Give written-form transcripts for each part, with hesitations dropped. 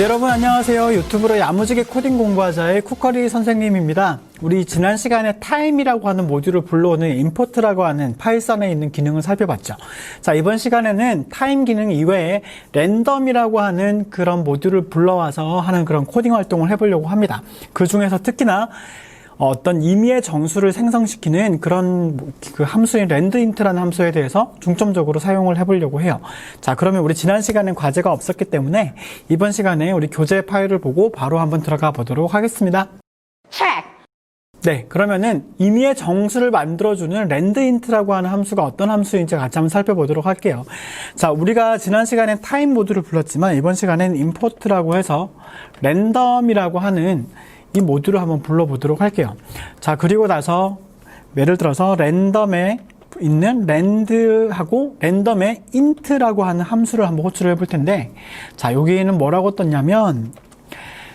네, 여러분 안녕하세요. 유튜브로 야무지게 코딩 공부하자의 쿠커리 선생님입니다. 우리 지난 시간에 time이라고 하는 모듈을 불러오는 import라고 하는 파이썬에 있는 기능을 살펴봤죠. 자, 이번 시간에는 time 기능 이외에 random이라고 하는 그런 모듈을 불러와서 하는 그런 코딩 활동을 해보려고 합니다. 그 중에서 특히나 어떤 임의의 정수를 생성시키는 그런 그 함수인 randint라는 함수에 대해서 중점적으로 사용을 해보려고 해요. 자, 그러면 우리 지난 시간엔 과제가 없었기 때문에 이번 시간에 우리 교재 파일을 보고 바로 한번 들어가 보도록 하겠습니다. 네, 그러면은 임의의 정수를 만들어주는 randint라고 하는 함수가 어떤 함수인지 같이 한번 살펴보도록 할게요. 자, 우리가 지난 시간엔 time 모듈을 불렀지만 이번 시간엔 import라고 해서 random이라고 하는 이 모듈을 한번 불러보도록 할게요. 자, 그리고 나서 예를 들어서 랜덤에 있는 land하고 랜덤에 int라고 하는 함수를 한번 호출을 해볼 텐데, 자, 여기에는 뭐라고 떴냐면,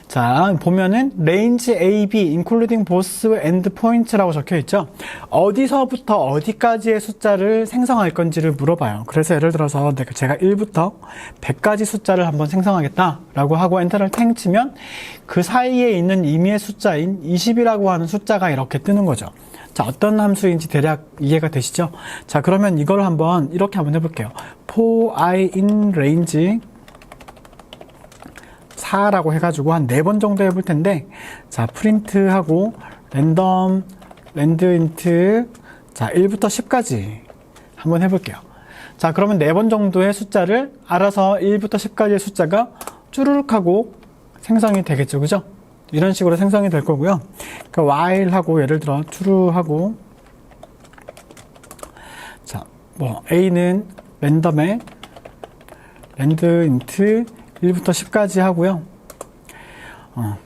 자, 보면은 range A, B, including both endpoints라고 적혀 있죠. 어디서부터 어디까지의 숫자를 생성할 건지를 물어봐요. 그래서 예를 들어서 제가 1부터 100까지 숫자를 한번 생성하겠다라고 하고 엔터를 탱 치면 그 사이에 있는 임의의 숫자인 20이라고 하는 숫자가 이렇게 뜨는 거죠. 자, 어떤 함수인지 대략 이해가 되시죠? 자, 그러면 이걸 한번 이렇게 한번 해볼게요. for I in range 4라고 해가지고 한 4번 정도 해볼 텐데, 자, 프린트하고 랜덤 randint 자, 1부터 10까지 한번 해볼게요. 자, 그러면 4번 정도의 숫자를 알아서 1부터 10까지의 숫자가 쭈르륵 하고 생성이 되겠죠, 그죠? 이런 식으로 생성이 될 거고요. 그러니까 while 하고 예를 들어 true 하고, 자, 뭐 A는 랜덤에 randint 1부터 10까지 하고요.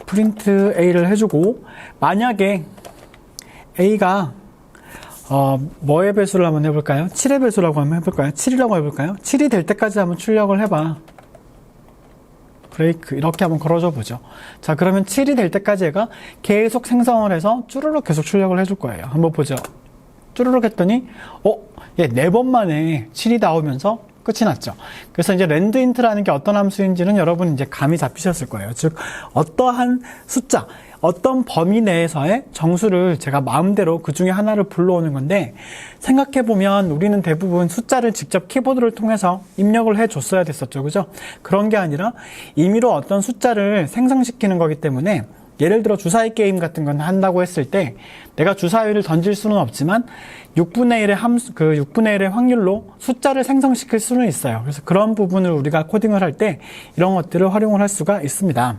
프린트 A를 해주고, 만약에 A가 뭐의 배수를 한번 해볼까요? 7의 배수라고 한번 해볼까요? 7이라고 해볼까요? 7이 될 때까지 한번 출력을 해봐. 브레이크 이렇게 한번 걸어줘 보죠. 자, 그러면 7이 될 때까지 얘가 계속 생성을 해서 쭈르륵 계속 출력을 해줄 거예요. 한번 보죠. 쭈르륵 했더니 얘 4번 만에 7이 나오면서 끝이 났죠. 그래서 이제 randint라는 게 어떤 함수인지는 여러분 이제 감이 잡히셨을 거예요. 즉, 어떠한 숫자, 어떤 범위 내에서의 정수를 제가 마음대로 그 중에 하나를 불러오는 건데, 생각해보면 우리는 대부분 숫자를 직접 키보드를 통해서 입력을 해줬어야 됐었죠. 그죠? 그런 게 아니라 임의로 어떤 숫자를 생성시키는 거기 때문에, 예를 들어 주사위 게임 같은 건 한다고 했을 때 내가 주사위를 던질 수는 없지만 6분의 1의 함수, 6분의 1의 확률로 숫자를 생성시킬 수는 있어요. 그래서 그런 부분을 우리가 코딩을 할 때 이런 것들을 활용을 할 수가 있습니다.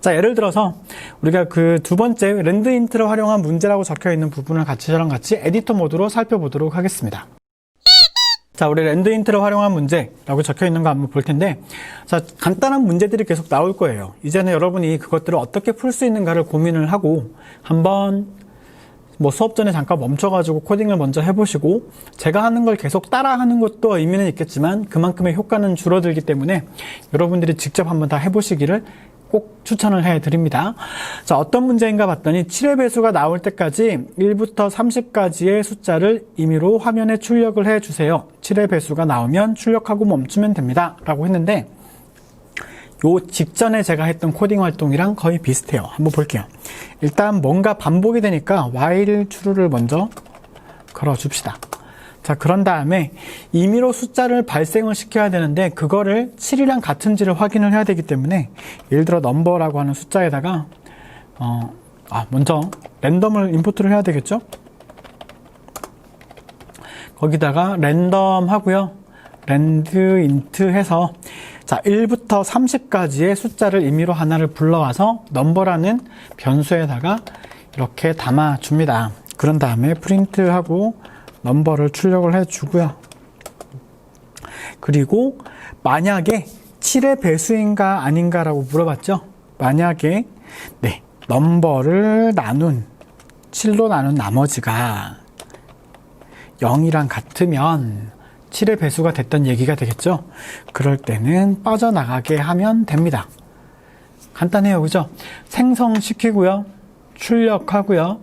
자, 예를 들어서 우리가 그 두 번째 randint를 활용한 문제라고 적혀 있는 부분을 저랑 같이 에디터 모드로 살펴보도록 하겠습니다. 자, 우리 randint를 활용한 문제라고 적혀 있는 거 한번 볼 텐데, 자, 간단한 문제들이 계속 나올 거예요. 이제는 여러분이 그것들을 어떻게 풀 수 있는가를 고민을 하고 한번 뭐 수업 전에 잠깐 멈춰가지고 코딩을 먼저 해보시고, 제가 하는 걸 계속 따라하는 것도 의미는 있겠지만 그만큼의 효과는 줄어들기 때문에 여러분들이 직접 한번 다 해보시기를 꼭 추천을 해드립니다. 자, 어떤 문제인가 봤더니 7의 배수가 나올 때까지 1부터 30까지의 숫자를 임의로 화면에 출력을 해주세요. 7의 배수가 나오면 출력하고 멈추면 됩니다. 라고 했는데, 요 직전에 제가 했던 코딩 활동이랑 거의 비슷해요. 한번 볼게요. 일단 뭔가 반복이 되니까 while true를 먼저 걸어줍시다. 자, 그런 다음에 임의로 숫자를 발생을 시켜야 되는데 그거를 7이랑 같은지를 확인을 해야 되기 때문에, 예를 들어 넘버라고 하는 숫자에다가 먼저 랜덤을 임포트를 해야 되겠죠. 거기다가 랜덤 하고요, randint 해서 자, 1부터 30까지의 숫자를 임의로 하나를 불러와서 넘버라는 변수에다가 이렇게 담아줍니다. 그런 다음에 프린트하고 넘버를 출력을 해주고요. 그리고 만약에 7의 배수인가 아닌가라고 물어봤죠. 만약에 넘버를 7로 나눈 나머지가 0이랑 같으면 7의 배수가 됐던 얘기가 되겠죠. 그럴 때는 빠져나가게 하면 됩니다. 간단해요, 그죠? 생성시키고요, 출력하고요,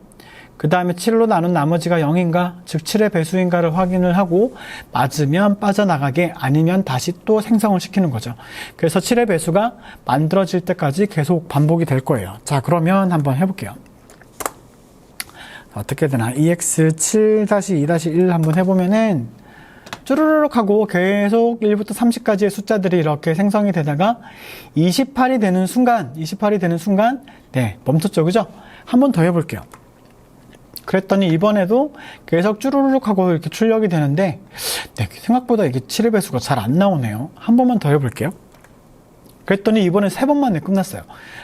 그 다음에 7로 나눈 나머지가 0인가, 즉 7의 배수인가를 확인을 하고 맞으면 빠져나가게, 아니면 다시 또 생성을 시키는 거죠. 그래서 7의 배수가 만들어질 때까지 계속 반복이 될 거예요. 자, 그러면 한번 해볼게요. 어떻게 되나? EX7-2-1 한번 해보면은 쭈르륵 하고 계속 1부터 30까지의 숫자들이 이렇게 생성이 되다가 28이 되는 순간, 네, 멈췄죠. 그죠? 한 번 더 해볼게요. 그랬더니 이번에도 계속 쭈르륵 하고 이렇게 출력이 되는데, 네, 생각보다 이게 7의 배수가 잘 안 나오네요. 한 번만 더 해볼게요. 그랬더니 이번엔 3번 만에 끝났어요.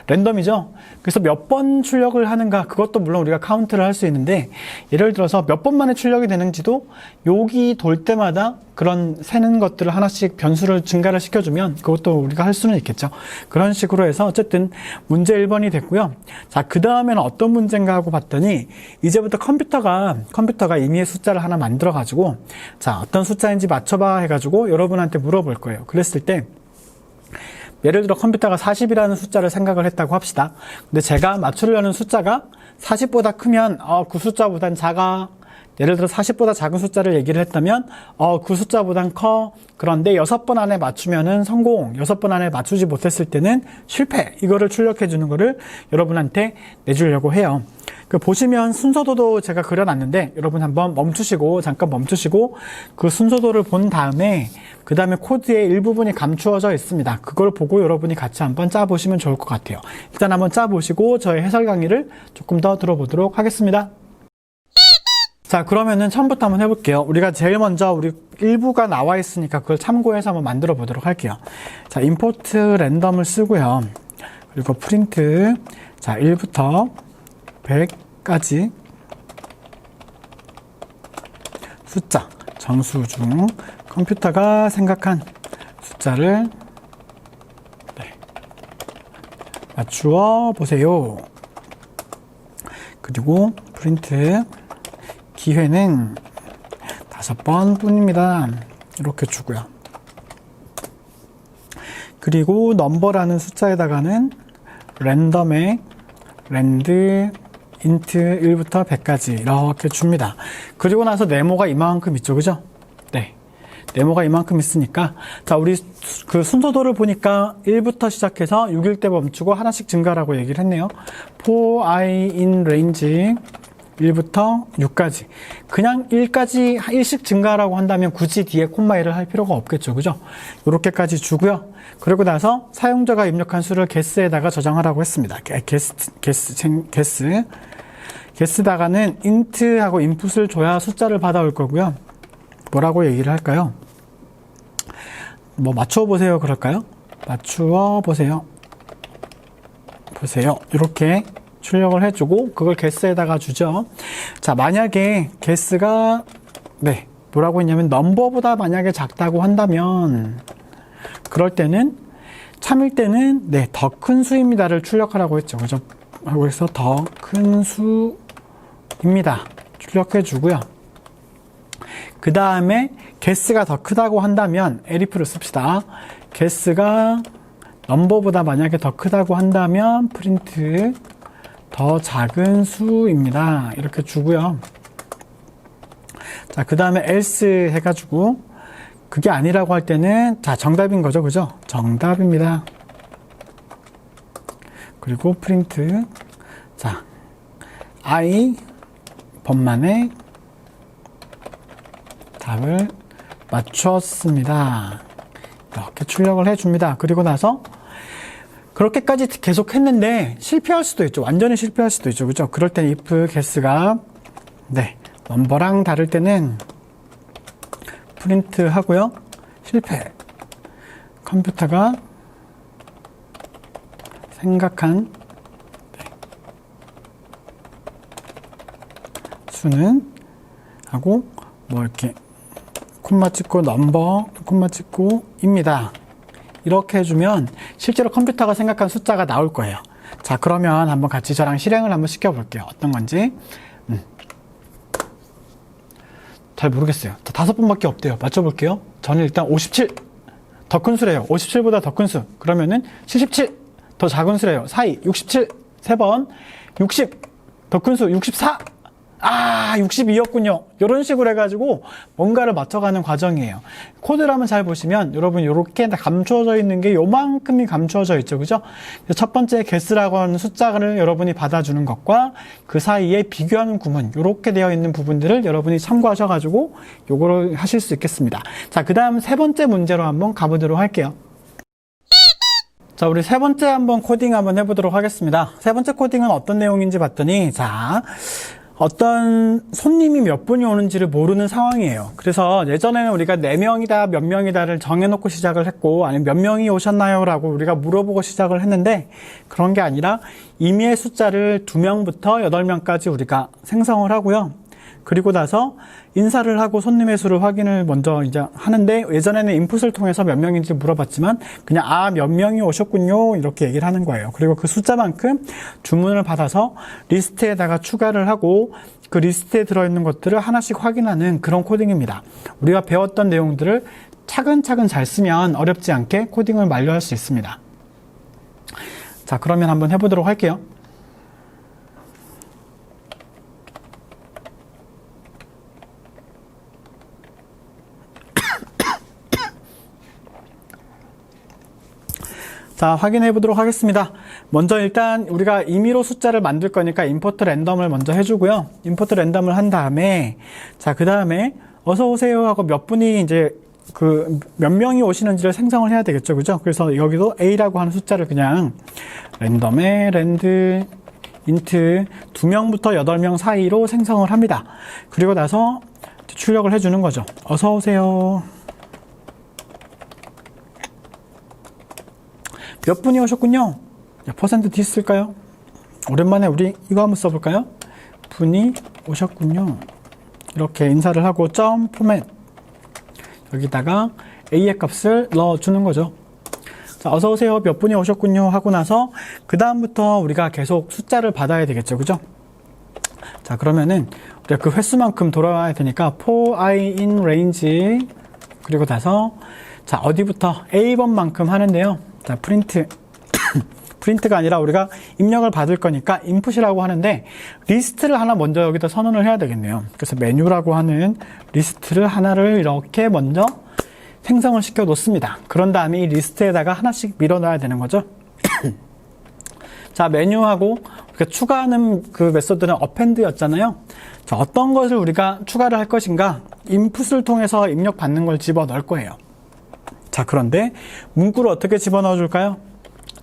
랜덤이죠? 그래서 몇 번 출력을 하는가, 그것도 물론 우리가 카운트를 할 수 있는데, 예를 들어서 몇 번 만에 출력이 되는지도 여기 돌 때마다 그런 세는 것들을 하나씩 변수를 증가를 시켜주면 그것도 우리가 할 수는 있겠죠. 그런 식으로 해서 어쨌든 문제 1번이 됐고요. 자, 그 다음에는 어떤 문제인가 하고 봤더니, 이제부터 컴퓨터가 임의의 숫자를 하나 만들어가지고, 자, 어떤 숫자인지 맞춰봐 해가지고 여러분한테 물어볼 거예요. 그랬을 때, 예를 들어 컴퓨터가 40이라는 숫자를 생각을 했다고 합시다. 근데 제가 맞추려는 숫자가 40보다 크면 그 숫자보단 작아. 예를 들어 40보다 작은 숫자를 얘기를 했다면 그 숫자보단 커. 그런데 6번 안에 맞추면은 성공, 6번 안에 맞추지 못했을 때는 실패. 이거를 출력해 주는 거를 여러분한테 내주려고 해요. 보시면 순서도도 제가 그려놨는데, 여러분 한번 잠깐 멈추시고 그 순서도를 본 다음에 그 다음에 코드의 일부분이 감추어져 있습니다. 그걸 보고 여러분이 같이 한번 짜보시면 좋을 것 같아요. 일단 한번 짜보시고 저의 해설 강의를 조금 더 들어보도록 하겠습니다. 자, 그러면은 처음부터 한번 해볼게요. 우리가 제일 먼저 우리 일부가 나와 있으니까 그걸 참고해서 한번 만들어 보도록 할게요. 자, 임포트 랜덤을 쓰고요. 그리고 프린트, 자, 1부터 100까지 숫자, 정수 중 컴퓨터가 생각한 숫자를 맞추어 보세요. 그리고 프린트, 기회는 5번 뿐입니다. 이렇게 주고요. 그리고 넘버라는 숫자에다가는 랜덤의 랜드 인트 1부터 100까지 이렇게 줍니다. 그리고 나서 네모가 이만큼 있죠. 그죠? 네. 네모가 이만큼 있으니까, 자, 우리 그 순서도를 보니까 1부터 시작해서 6일 때 멈추고 하나씩 증가라고 얘기를 했네요. for i in range 1부터 6까지. 그냥 1까지 1씩 증가라고 한다면 굳이 뒤에 콤마일을 할 필요가 없겠죠. 그죠? 요렇게까지 주고요. 그리고 나서 사용자가 입력한 수를 guess에다가 저장하라고 했습니다. guess다가는 int하고 input을 줘야 숫자를 받아올 거고요. 뭐라고 얘기를 할까요? 뭐 맞추어 보세요 그럴까요? 맞추어 보세요. 이렇게 출력을 해주고 그걸 guess에다가 주죠. 자, 만약에 guess가 뭐라고 했냐면 넘버보다 만약에 작다고 한다면, 그럴 때는 참일 때는 더 큰 수입니다를 출력하라고 했죠. 그죠? 하고 해서 더 큰 수입니다 출력해 주고요. 그 다음에 guess가 더 크다고 한다면 elif를 씁시다. guess가 넘버보다 만약에 더 크다고 한다면 프린트 더 작은 수입니다. 이렇게 주고요. 자, 그 다음에 else 해가지고 그게 아니라고 할 때는, 자, 정답인 거죠. 그죠? 정답입니다. 그리고 프린트, 자, I 번만에 답을 맞췄습니다. 이렇게 출력을 해줍니다. 그리고 나서 그렇게까지 계속 했는데 실패할 수도 있죠. 완전히 실패할 수도 있죠. 그죠? 그럴 때는 if guess가 넘버랑 다를 때는 프린트 하고요. 실패. 컴퓨터가 생각한 수는 하고 뭐 이렇게 콤마 찍고 넘버 콤마 찍고 입니다. 이렇게 해주면 실제로 컴퓨터가 생각한 숫자가 나올 거예요. 자, 그러면 한번 같이 저랑 실행을 한번 시켜볼게요. 어떤 건지. 잘 모르겠어요. 5번밖에 없대요. 맞춰볼게요. 저는 일단 57 더 큰 수래요. 57보다 더 큰 수. 그러면은 77 더 작은 수래요. 사이 67 3번 60 더 큰 수 64 62였군요. 이런 식으로 해가지고 뭔가를 맞춰가는 과정이에요. 코드를 한번 잘 보시면 여러분 이렇게 감추어져 있는 게 요만큼이 감추어져 있죠. 그죠? 첫 번째 guess라고 하는 숫자를 여러분이 받아주는 것과 그 사이에 비교하는 구문, 이렇게 되어 있는 부분들을 여러분이 참고하셔가지고 요거를 하실 수 있겠습니다. 자, 그 다음 세 번째 문제로 한번 가보도록 할게요. 자, 우리 세 번째 한번 코딩 한번 해보도록 하겠습니다. 세 번째 코딩은 어떤 내용인지 봤더니, 자, 어떤 손님이 몇 분이 오는지를 모르는 상황이에요. 그래서 예전에는 우리가 4명이다, 몇 명이다를 정해놓고 시작을 했고, 아니면 몇 명이 오셨나요? 라고 우리가 물어보고 시작을 했는데, 그런 게 아니라 임의의 숫자를 2명부터 8명까지 우리가 생성을 하고요. 그리고 나서 인사를 하고 손님의 수를 확인을 먼저 이제 하는데, 예전에는 인풋을 통해서 몇 명인지 물어봤지만 그냥 몇 명이 오셨군요 이렇게 얘기를 하는 거예요. 그리고 그 숫자만큼 주문을 받아서 리스트에다가 추가를 하고 그 리스트에 들어있는 것들을 하나씩 확인하는 그런 코딩입니다. 우리가 배웠던 내용들을 차근차근 잘 쓰면 어렵지 않게 코딩을 완료할 수 있습니다. 자, 그러면 한번 해보도록 할게요. 자, 확인해 보도록 하겠습니다. 먼저 일단 우리가 임의로 숫자를 만들 거니까 임포트 랜덤을 먼저 해주고요. 임포트 랜덤을 한 다음에, 자, 그 다음에 어서 오세요 하고 몇 분이 이제 몇 명이 오시는지를 생성을 해야 되겠죠. 그죠? 그래서 여기도 A라고 하는 숫자를 그냥 랜덤에 랜드 인트 2명부터 8명 사이로 생성을 합니다. 그리고 나서 출력을 해주는 거죠. 어서 오세요. 몇 분이 오셨군요. %D 쓸까요? 오랜만에 우리 이거 한번 써볼까요? 분이 오셨군요. 이렇게 인사를 하고 점 포맷 여기다가 A의 값을 넣어주는 거죠. 자, 어서오세요. 몇 분이 오셨군요 하고 나서 그 다음부터 우리가 계속 숫자를 받아야 되겠죠. 그죠? 자, 그러면은 우리가 그 횟수만큼 돌아와야 되니까 for I in range 그리고 나서 자, 어디부터 A번만큼 하는데요. 자, 프린트가 아니라 우리가 입력을 받을 거니까 인풋이라고 하는데 리스트를 하나 먼저 여기다 선언을 해야 되겠네요. 그래서 메뉴라고 하는 리스트를 하나를 이렇게 먼저 생성을 시켜 놓습니다. 그런 다음에 이 리스트에다가 하나씩 밀어넣어야 되는 거죠. 자, 메뉴하고 우리가 추가하는 그 메소드는 append였잖아요. 자, 어떤 것을 우리가 추가를 할 것인가? 인풋을 통해서 입력 받는 걸 집어넣을 거예요. 자, 그런데 문구를 어떻게 집어넣어 줄까요?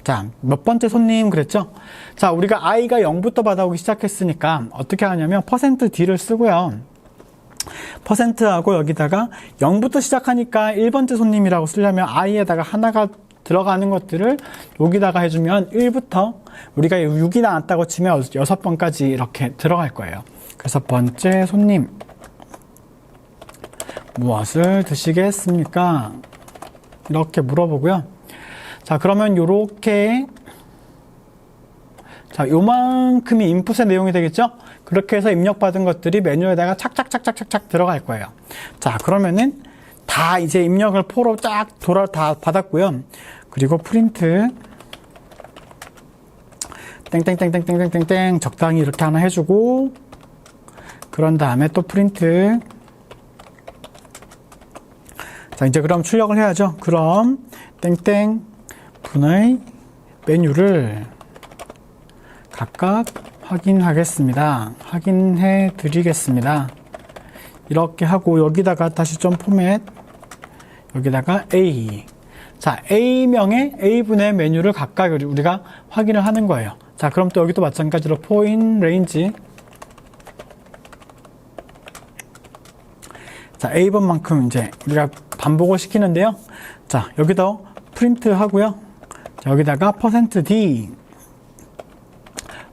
자, 몇 번째 손님 그랬죠? 자, 우리가 i가 0부터 받아오기 시작했으니까 어떻게 하냐면 %d를 쓰고요. %하고 여기다가 0부터 시작하니까 1번째 손님이라고 쓰려면 i에다가 하나가 들어가는 것들을 여기다가 해주면 1부터 우리가 6이 나왔다고 치면 6번까지 이렇게 들어갈 거예요. 그래서 번째 손님 무엇을 드시겠습니까? 이렇게 물어보고요. 자, 그러면 요렇게 자, 요만큼이 인풋의 내용이 되겠죠? 그렇게 해서 입력받은 것들이 메뉴에다가 착착착착착 들어갈 거예요. 자, 그러면은 다 이제 입력을 포로 쫙 다 받았고요. 그리고 프린트 땡땡땡땡땡땡땡 적당히 이렇게 하나 해주고 그런 다음에 또 프린트 자, 이제 그럼 출력을 해야죠. 그럼 땡땡 분의 메뉴를 각각 확인하겠습니다. 확인해 드리겠습니다. 이렇게 하고 여기다가 다시 좀 포맷 여기다가 A 자, A명의 A분의 메뉴를 각각 우리가 확인을 하는 거예요. 자, 그럼 또 여기도 마찬가지로 for in range 자, A번만큼 이제 우리가 반복을 시키는데요. 자, 여기다 프린트 하고요. 자, 여기다가 %D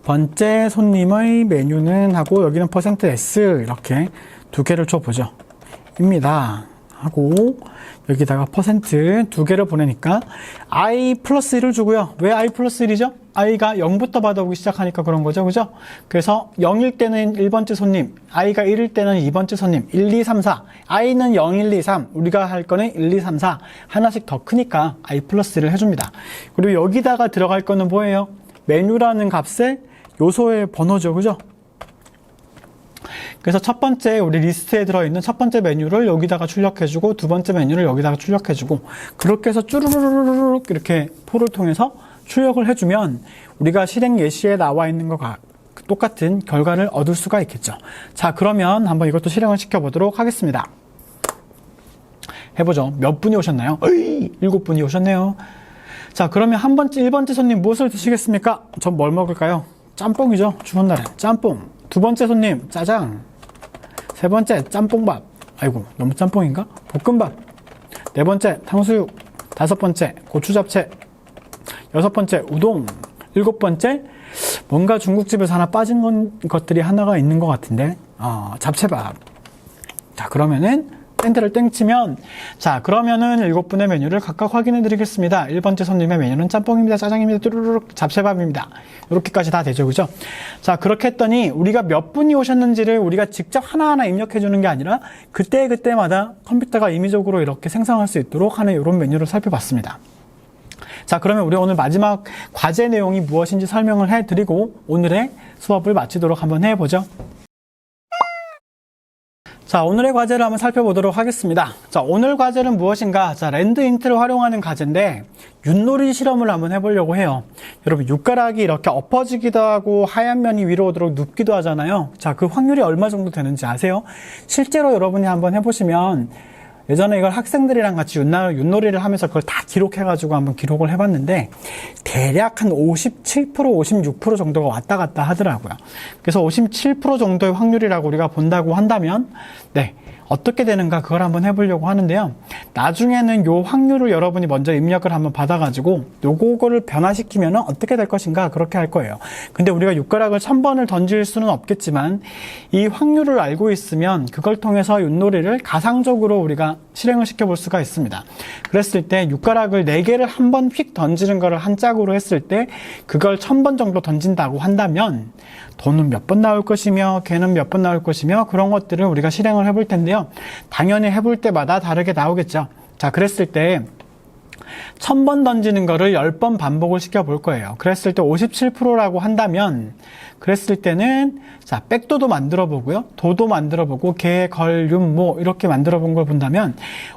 번째 손님의 메뉴는 하고 여기는 %S 이렇게 두 개를 줘보죠. 입니다. 하고 여기다가 %두 개를 보내니까 i 플러스 1을 주고요. 왜 i 플러스 1이죠? i가 0부터 받아오기 시작하니까 그런 거죠. 그죠? 그래서 0일 때는 1번째 손님, i가 1일 때는 2번째 손님, 1, 2, 3, 4 i는 0, 1, 2, 3 우리가 할 거는 1, 2, 3, 4 하나씩 더 크니까 i 플러스 1을 해줍니다. 그리고 여기다가 들어갈 거는 뭐예요? 메뉴라는 값의 요소의 번호죠. 그죠? 그래서 첫 번째 우리 리스트에 들어있는 첫 번째 메뉴를 여기다가 출력해주고 두 번째 메뉴를 여기다가 출력해주고 그렇게 해서 쭈루루루룩 이렇게 포를 통해서 출력을 해주면 우리가 실행 예시에 나와 있는 것과 똑같은 결과를 얻을 수가 있겠죠. 자, 그러면 한번 이것도 실행을 시켜보도록 하겠습니다. 해보죠. 몇 분이 오셨나요? 7분이 오셨네요. 자, 그러면 1번째 손님 무엇을 드시겠습니까? 전 뭘 먹을까요? 짬뽕이죠. 추운 날에 짬뽕. 두 번째 손님 짜장. 세 번째 짬뽕밥. 아이고, 너무 짬뽕인가? 볶음밥. 네 번째 탕수육. 다섯 번째 고추 잡채. 여섯 번째 우동. 일곱 번째 뭔가 중국집에서 하나 빠진 것들이 하나가 있는 것 같은데 잡채밥. 자, 그러면은 땡들을 땡치면 자, 그러면은 7분의 메뉴를 각각 확인해 드리겠습니다. 1번째 손님의 메뉴는 짬뽕입니다. 짜장입니다. 뚜루루룩 잡채밥입니다. 이렇게까지 다 되죠. 그죠? 자, 그렇게 했더니 우리가 몇 분이 오셨는지를 우리가 직접 하나하나 입력해 주는 게 아니라 그때마다 컴퓨터가 임의적으로 이렇게 생성할 수 있도록 하는 이런 메뉴를 살펴봤습니다. 자, 그러면 우리 오늘 마지막 과제 내용이 무엇인지 설명을 해드리고 오늘의 수업을 마치도록 한번 해보죠. 자, 오늘의 과제를 한번 살펴보도록 하겠습니다. 자, 오늘 과제는 무엇인가? 자, 랜드 인트를 활용하는 과제인데 윷놀이 실험을 한번 해보려고 해요. 여러분, 육가락이 이렇게 엎어지기도 하고 하얀 면이 위로 오도록 눕기도 하잖아요. 자, 그 확률이 얼마 정도 되는지 아세요? 실제로 여러분이 한번 해보시면 예전에 이걸 학생들이랑 같이 윷놀이를 하면서 그걸 다 기록해가지고 한번 기록을 해봤는데 대략 한 57%, 56% 정도가 왔다 갔다 하더라고요. 그래서 57% 정도의 확률이라고 우리가 본다고 한다면 네, 어떻게 되는가 그걸 한번 해보려고 하는데요. 나중에는 요 확률을 여러분이 먼저 입력을 한번 받아가지고 요거를 변화시키면 어떻게 될 것인가 그렇게 할 거예요. 근데 우리가 육가락을 1000번을 던질 수는 없겠지만 이 확률을 알고 있으면 그걸 통해서 윷놀이를 가상적으로 우리가 실행을 시켜볼 수가 있습니다. 그랬을 때 육가락을 4개를 한 번 휙 던지는 거를 한 짝으로 했을 때 그걸 1000번 정도 던진다고 한다면 돈은 몇 번 나올 것이며 개는 몇 번 나올 것이며 그런 것들을 우리가 실행을 해볼 텐데요. 당연히 해볼 때마다 다르게 나오겠죠. 자, 그랬을 때 1000번 던지는 거를 10번 반복을 시켜볼 거예요. 그랬을 때 57%라고 한다면 그랬을 때는 자, 백도도 만들어 보고요. 도도 만들어 보고 개, 걸, 윷, 모 이렇게 만들어 본 걸 본다면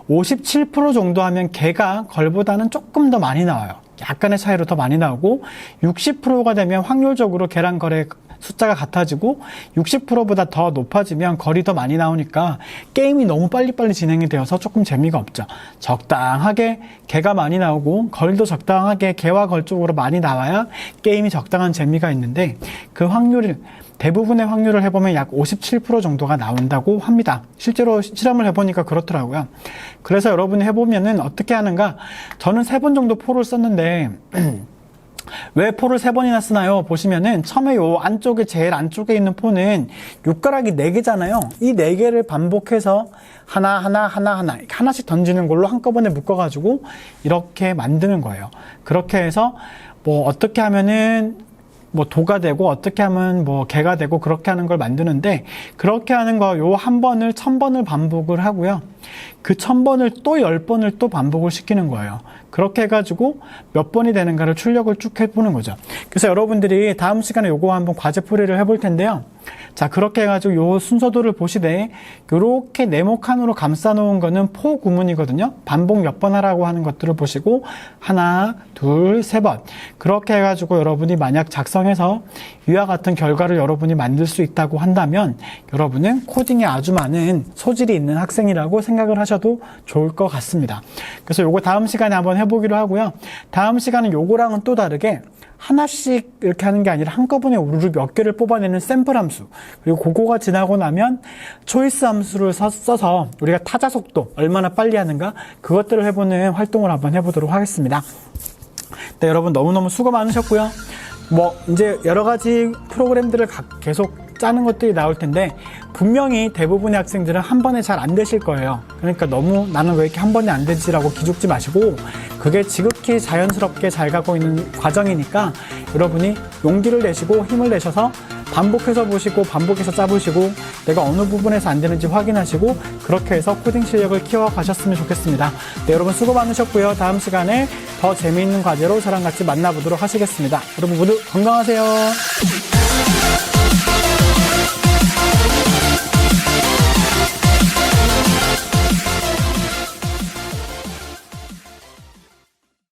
57% 정도 하면 개가 걸보다는 조금 더 많이 나와요. 약간의 차이로 더 많이 나오고 60%가 되면 확률적으로 개랑 걸의 숫자가 같아지고 60%보다 더 높아지면 걸이 더 많이 나오니까 게임이 너무 빨리빨리 진행이 되어서 조금 재미가 없죠. 적당하게 개가 많이 나오고 걸도 적당하게 개와 걸 쪽으로 많이 나와야 게임이 적당한 재미가 있는데 그 확률이 대부분의 확률을 해보면 약 57% 정도가 나온다고 합니다. 실제로 실험을 해보니까 그렇더라고요. 그래서 여러분이 해보면은 어떻게 하는가? 저는 3번 정도 포를 썼는데 왜 포를 3번이나 쓰나요? 보시면은 처음에 요 안쪽에 제일 안쪽에 있는 포는 육가락이 4개잖아요. 이 4개를 반복해서 하나씩 던지는 걸로 한꺼번에 묶어가지고 이렇게 만드는 거예요. 그렇게 해서 뭐 어떻게 하면은 뭐 도가 되고 어떻게 하면 뭐 개가 되고 그렇게 하는 걸 만드는데 그렇게 하는 거 요 한 번을 1000번을 반복을 하고요. 그 1000번을 또 10번을 또 반복을 시키는 거예요. 그렇게 해가지고 몇 번이 되는가를 출력을 쭉 해보는 거죠. 그래서 여러분들이 다음 시간에 요거 한번 과제 풀이를 해볼 텐데요. 자, 그렇게 해가지고 요 순서도를 보시되 요렇게 네모칸으로 감싸 놓은 거는 포 구문이거든요. 반복 몇 번 하라고 하는 것들을 보시고 하나, 둘, 3번 그렇게 해가지고 여러분이 만약 작성해서 이와 같은 결과를 여러분이 만들 수 있다고 한다면 여러분은 코딩에 아주 많은 소질이 있는 학생이라고 생각을 하셔도 좋을 것 같습니다. 그래서 요거 다음 시간에 한번 해보기로 하고요. 다음 시간은 요거랑은 또 다르게 하나씩 이렇게 하는 게 아니라 한꺼번에 우르르 몇 개를 뽑아내는 샘플 함수 그리고 그거가 지나고 나면 초이스 함수를 써서 우리가 타자 속도 얼마나 빨리 하는가 그것들을 해보는 활동을 한번 해보도록 하겠습니다. 네, 여러분 너무너무 수고 많으셨고요. 뭐 이제 여러 가지 프로그램들을 계속 짜는 것들이 나올 텐데 분명히 대부분의 학생들은 한 번에 잘 안 되실 거예요. 그러니까 너무 나는 왜 이렇게 한 번에 안 되지라고 기죽지 마시고 그게 지극히 자연스럽게 잘 가고 있는 과정이니까 여러분이 용기를 내시고 힘을 내셔서 반복해서 보시고 반복해서 짜보시고 내가 어느 부분에서 안 되는지 확인하시고 그렇게 해서 코딩 실력을 키워가셨으면 좋겠습니다. 네, 여러분 수고 많으셨고요. 다음 시간에 더 재미있는 과제로 저랑 같이 만나보도록 하시겠습니다. 여러분 모두 건강하세요.